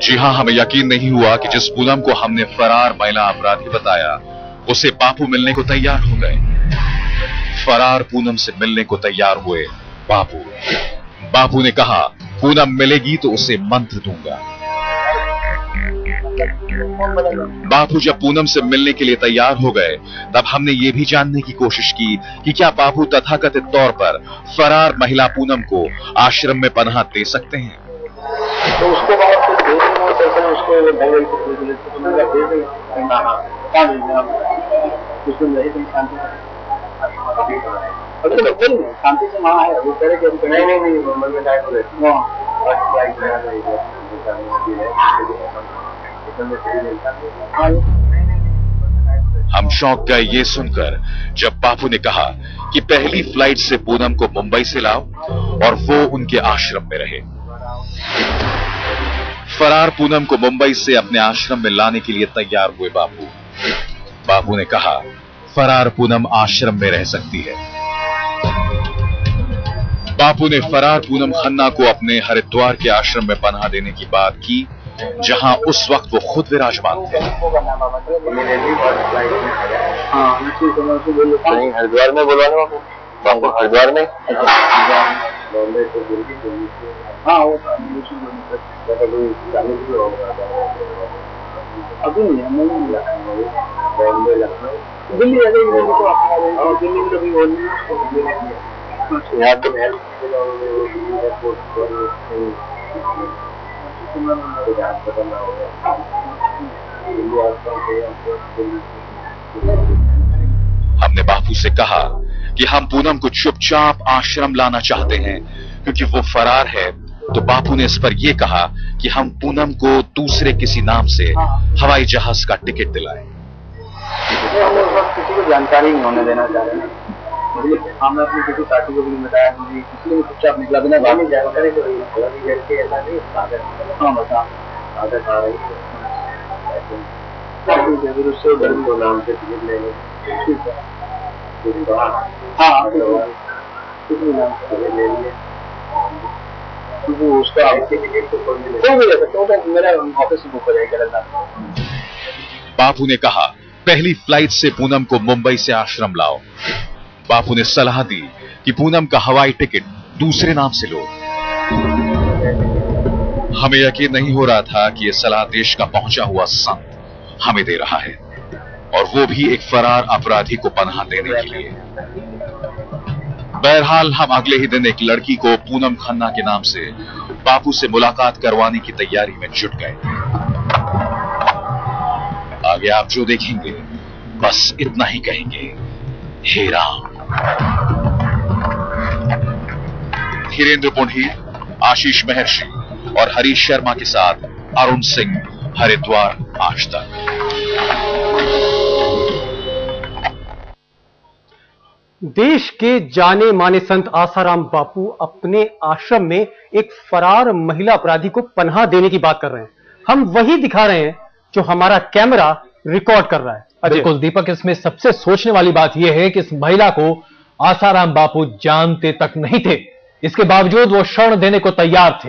जी हाँ, हमें यकीन नहीं हुआ कि जिस पूनम को हमने फरार महिला अपराधी बताया उसे बापू मिलने को तैयार हो गए। फरार पूनम से मिलने को तैयार हुए बापू। बापू ने कहा पूनम मिलेगी तो उसे मंत्र दूंगा। बापू जब पूनम से मिलने के लिए तैयार हो गए तब हमने ये भी जानने की कोशिश की कि क्या बापू तथाकथित तौर पर फरार महिला पूनम को आश्रम में पनाह दे सकते हैं। तो उसको शांति से वहाँ है वो करे कि नहीं मुंबई में लाइट हो रहती है। हम चौंक गए ये सुनकर जब बापू ने कहा कि पहली फ्लाइट से पूनम को मुंबई से लाओ और वो उनके आश्रम में रहे। फरार पूनम को मुंबई से अपने आश्रम में लाने के लिए तैयार हुए बापू। बापू ने कहा फरार पूनम आश्रम में रह सकती है। बापू ने फरार पूनम खन्ना को अपने हरिद्वार के आश्रम में पनाह देने की बात की जहां उस वक्त वो खुद विराजमान थे। हरिद्वार में बोलवाने बापू हरिद्वार में अभी नहीं बॉम्बे लखनऊ दिल्ली दिल्ली में कभी यहाँ तो हमने बापू से कहा कि हम पूनम को चुपचाप आश्रम लाना चाहते हैं क्योंकि वो फरार है। तो बापू ने इस पर यह कहा कि हम पूनम को दूसरे किसी नाम से हवाई जहाज का टिकट दिलाएं। हम उस वक्त किसी को जानकारी नहीं होने देना चाह रहे हैं। हमने अपनी किसी साथी को भी बताया मुझे किसी ने चुपचाप निकला बिना बात में जानकारी को हाँ बता आदत आ रही है उससे नाम से टिकट लेंगे। हाँ किसी नाम से टिकट ले लिए उसका मेरा ऑफिस से बुक हो जाएगा। बापू ने कहा पहली फ्लाइट से पूनम को मुंबई से आश्रम लाओ। बापू ने सलाह दी कि पूनम का हवाई टिकट दूसरे नाम से लो। हमें यकीन नहीं हो रहा था कि यह सलाह देश का पहुंचा हुआ संत हमें दे रहा है और वो भी एक फरार अपराधी को पनाह देने के लिए। बहरहाल हम अगले ही दिन एक लड़की को पूनम खन्ना के नाम से बापू से मुलाकात करवाने की तैयारी में जुट गए। आगे आप जो देखेंगे बस इतना ही कहेंगे, हे राम। हिरेंद्र पुंडीर, आशीष महर्षि और हरीश शर्मा के साथ अरुण सिंह, हरिद्वार, आज तक। देश के जाने माने संत आसाराम बापू अपने आश्रम में एक फरार महिला अपराधी को पनाह देने की बात कर रहे हैं। हम वही दिखा रहे हैं जो हमारा कैमरा रिकॉर्ड कर रहा है। बिल्कुल दीपक, इसमें सबसे सोचने वाली बात यह है कि इस महिला को आसाराम बापू जानते तक नहीं थे, इसके बावजूद वो शरण देने को तैयार थे।